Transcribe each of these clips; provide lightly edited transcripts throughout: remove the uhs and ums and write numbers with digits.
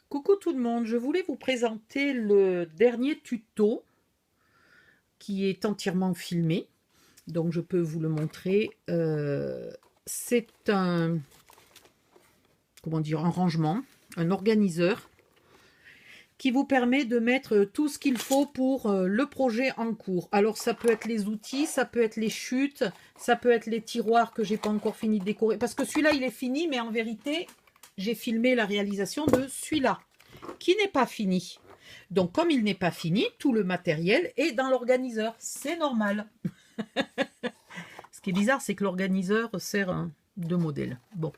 Coucou tout le monde, je voulais vous présenter le dernier tuto qui est entièrement filmé, donc je peux vous le montrer. C'est comment dire, un rangement, un organiseur qui vous permet de mettre tout ce qu'il faut pour le projet en cours. Alors ça peut être les outils, ça peut être les chutes, ça peut être les tiroirs que j'ai pas encore fini de décorer, parce que celui-là il est fini, mais en vérité j'ai filmé la réalisation de celui-là qui n'est pas fini. Donc comme il n'est pas fini, tout le matériel est dans l'organiseur, c'est normal. Ce qui est bizarre, c'est que l'organiseur sert de modèle. Bon,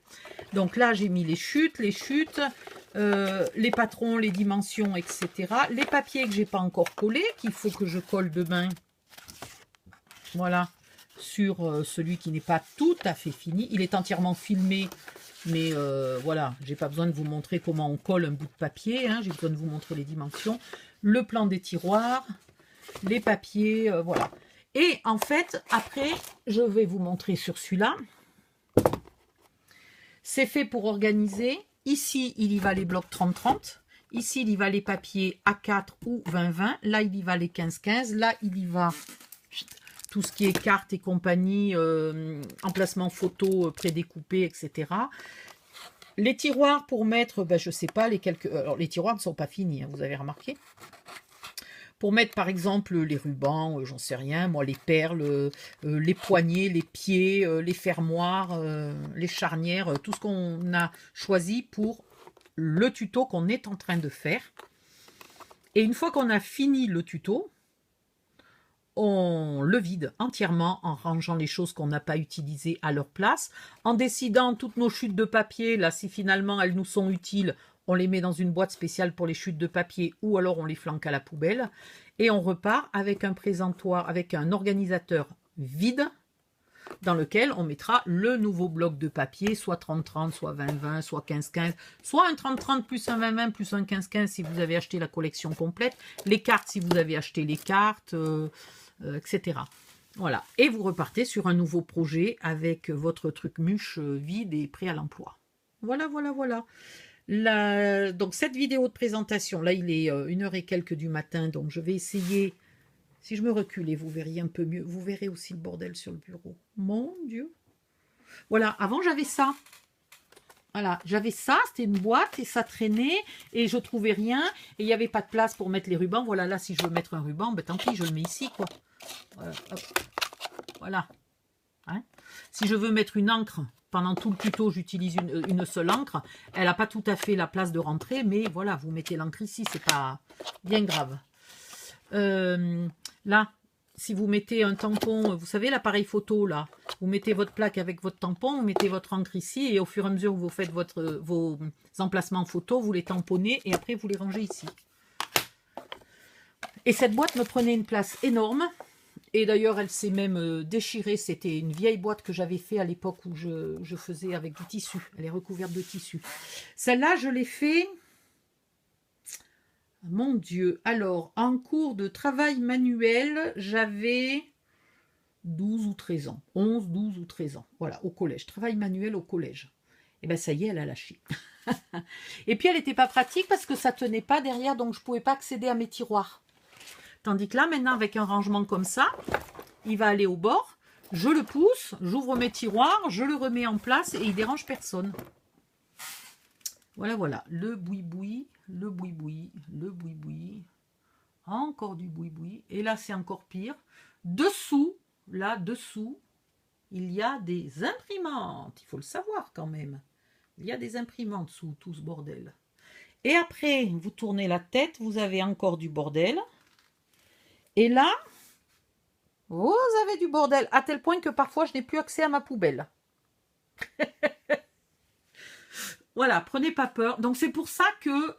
donc là j'ai mis les chutes, les patrons, les dimensions, etc. Les papiers que j'ai pas encore collés, qu'il faut que je colle demain. Voilà, sur celui qui n'est pas tout à fait fini. Il est entièrement filmé, mais voilà, j'ai pas besoin de vous montrer comment on colle un bout de papier. Hein, j'ai besoin de vous montrer les dimensions, le plan des tiroirs, les papiers, voilà. Et en fait, après, je vais vous montrer sur celui-là. C'est fait pour organiser. Ici, il y va les blocs 30-30. Ici, il y va les papiers A4 ou 20-20. Là, il y va les 15-15. Là, il y va tout ce qui est cartes et compagnie, emplacement photo prédécoupé, etc. Les tiroirs pour mettre, ben, je sais pas, les quelques... Alors, les tiroirs ne sont pas finis, hein, vous avez remarqué. Pour mettre, par exemple, les rubans, j'en sais rien, moi, les perles, les poignets, les pieds, les fermoirs, les charnières, tout ce qu'on a choisi pour le tuto qu'on est en train de faire. Et une fois qu'on a fini le tuto, on le vide entièrement en rangeant les choses qu'on n'a pas utilisées à leur place, en décidant toutes nos chutes de papier, là, si finalement elles nous sont utiles, on les met dans une boîte spéciale pour les chutes de papier ou alors on les flanque à la poubelle. Et on repart avec un présentoir, avec un organisateur vide dans lequel on mettra le nouveau bloc de papier, soit 30-30, soit 20-20, soit 15-15, soit un 30-30 plus un 20-20 plus un 15-15 si vous avez acheté la collection complète, les cartes si vous avez acheté les cartes, etc. Voilà. Et vous repartez sur un nouveau projet avec votre truc mûche vide et prêt à l'emploi. Voilà, voilà, voilà. Donc cette vidéo de présentation, là il est 1h et quelques du matin, donc je vais essayer, si je me recule et vous verriez un peu mieux, vous verrez aussi le bordel sur le bureau. Mon Dieu. Voilà, avant j'avais ça. Voilà, j'avais ça, c'était une boîte et ça traînait et je trouvais rien et il n'y avait pas de place pour mettre les rubans. Voilà, là si je veux mettre un ruban, ben tant pis, je le mets ici quoi. Voilà. Hein, si je veux mettre une encre, pendant tout le tuto, j'utilise une seule encre. Elle n'a pas tout à fait la place de rentrer, mais voilà, vous mettez l'encre ici, c'est pas bien grave. Là, si vous mettez un tampon, vous savez l'appareil photo là, vous mettez votre plaque avec votre tampon, vous mettez votre encre ici et au fur et à mesure que vous faites vos emplacements photo, vous les tamponnez et après vous les rangez ici. Et cette boîte me prenait une place énorme. Et d'ailleurs, elle s'est même déchirée. C'était une vieille boîte que j'avais fait à l'époque où je faisais avec du tissu. Elle est recouverte de tissu. Celle-là, je l'ai fait... Mon Dieu. Alors, en cours de travail manuel, j'avais 12 ou 13 ans. 11, 12 ou 13 ans. Voilà, au collège. Travail manuel au collège. Et bien, ça y est, elle a lâché. Et puis, elle n'était pas pratique parce que ça ne tenait pas derrière, donc je ne pouvais pas accéder à mes tiroirs. Tandis que là, maintenant, avec un rangement comme ça, il va aller au bord, je le pousse, j'ouvre mes tiroirs, je le remets en place et il dérange personne. Voilà, voilà, le boui-boui, le boui-boui, le boui-boui, encore du boui-boui. Et là, c'est encore pire. Dessous, là, dessous, il y a des imprimantes. Il faut le savoir quand même. Il y a des imprimantes sous tout ce bordel. Et après, vous tournez la tête, vous avez encore du bordel. Et là, vous avez du bordel, à tel point que parfois je n'ai plus accès à ma poubelle. Voilà, prenez pas peur. Donc c'est pour ça que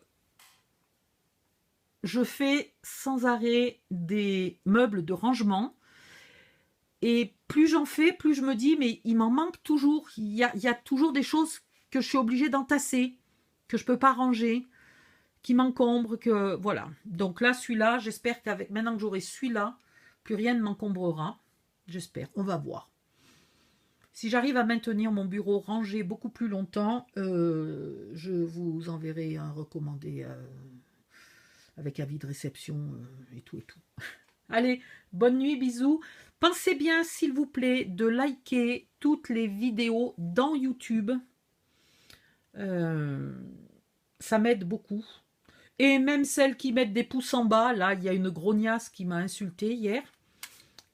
je fais sans arrêt des meubles de rangement. Et plus j'en fais, plus je me dis, mais il m'en manque toujours. Il y a toujours des choses que je suis obligée d'entasser, que je ne peux pas ranger, qui m'encombrent, que voilà. Donc là, celui-là, j'espère qu'avec maintenant que j'aurai celui-là, plus rien ne m'encombrera. J'espère, on va voir. Si j'arrive à maintenir mon bureau rangé beaucoup plus longtemps, je vous enverrai un recommandé avec avis de réception et tout et tout. Allez, bonne nuit, bisous. Pensez bien, s'il vous plaît, de liker toutes les vidéos dans YouTube. Ça m'aide beaucoup. Et même celles qui mettent des pouces en bas, là, il y a une grognasse qui m'a insulté hier,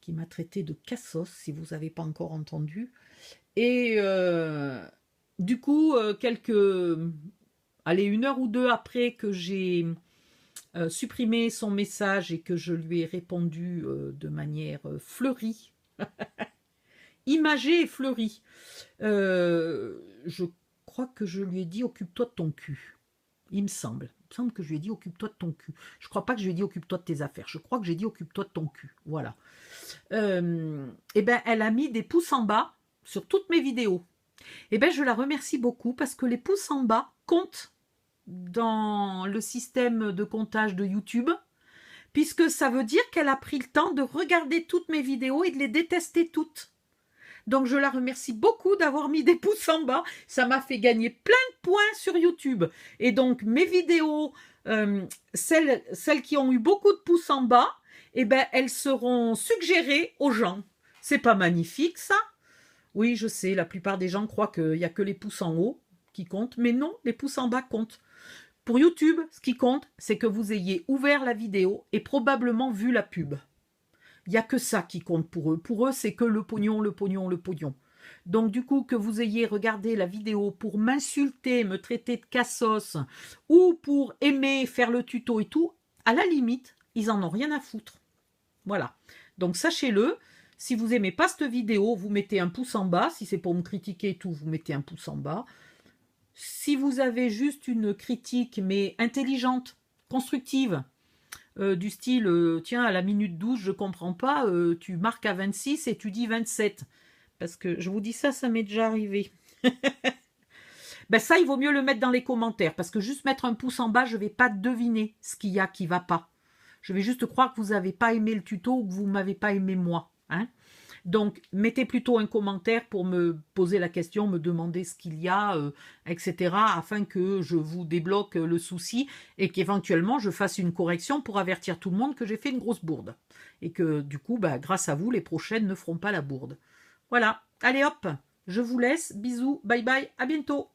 qui m'a traité de cassos, si vous n'avez pas encore entendu. Et du coup, allez, 1 heure ou 2 après que j'ai supprimé son message et que je lui ai répondu de manière fleurie, imagée et fleurie, je crois que je lui ai dit « occupe-toi de ton cul ». Il me semble que je lui ai dit « occupe-toi de ton cul ». Je crois pas que je lui ai dit « occupe-toi de tes affaires ». Je crois que j'ai dit « occupe-toi de ton cul ». Voilà. Et ben, elle a mis des pouces en bas sur toutes mes vidéos. Et ben, je la remercie beaucoup parce que les pouces en bas comptent dans le système de comptage de YouTube, puisque ça veut dire qu'elle a pris le temps de regarder toutes mes vidéos et de les détester toutes. Donc je la remercie beaucoup d'avoir mis des pouces en bas. Ça m'a fait gagner plein de points sur YouTube. Et donc mes vidéos, celles qui ont eu beaucoup de pouces en bas, eh ben, elles seront suggérées aux gens. C'est pas magnifique ça? Oui, je sais, la plupart des gens croient qu'il n'y a que les pouces en haut qui comptent. Mais non, les pouces en bas comptent. Pour YouTube, ce qui compte, c'est que vous ayez ouvert la vidéo et probablement vu la pub. Il n'y a que ça qui compte pour eux. Pour eux, c'est que le pognon, le pognon, le pognon. Donc du coup, que vous ayez regardé la vidéo pour m'insulter, me traiter de cassos, ou pour aimer, faire le tuto et tout, à la limite, ils en ont rien à foutre. Voilà. Donc sachez-le, si vous n'aimez pas cette vidéo, vous mettez un pouce en bas. Si c'est pour me critiquer et tout, vous mettez un pouce en bas. Si vous avez juste une critique, mais intelligente, constructive, du style, tiens, à la minute 12, je comprends pas, tu marques à 26 et tu dis 27. Parce que je vous dis ça, ça m'est déjà arrivé. Ben ça, il vaut mieux le mettre dans les commentaires, parce que juste mettre un pouce en bas, je ne vais pas deviner ce qu'il y a qui ne va pas. Je vais juste croire que vous n'avez pas aimé le tuto ou que vous ne m'avez pas aimé moi. Hein. Donc, mettez plutôt un commentaire pour me poser la question, me demander ce qu'il y a, etc., afin que je vous débloque le souci et qu'éventuellement je fasse une correction pour avertir tout le monde que j'ai fait une grosse bourde. Et que du coup, bah, grâce à vous, les prochaines ne feront pas la bourde. Voilà, allez hop, je vous laisse, bisous, bye bye, à bientôt.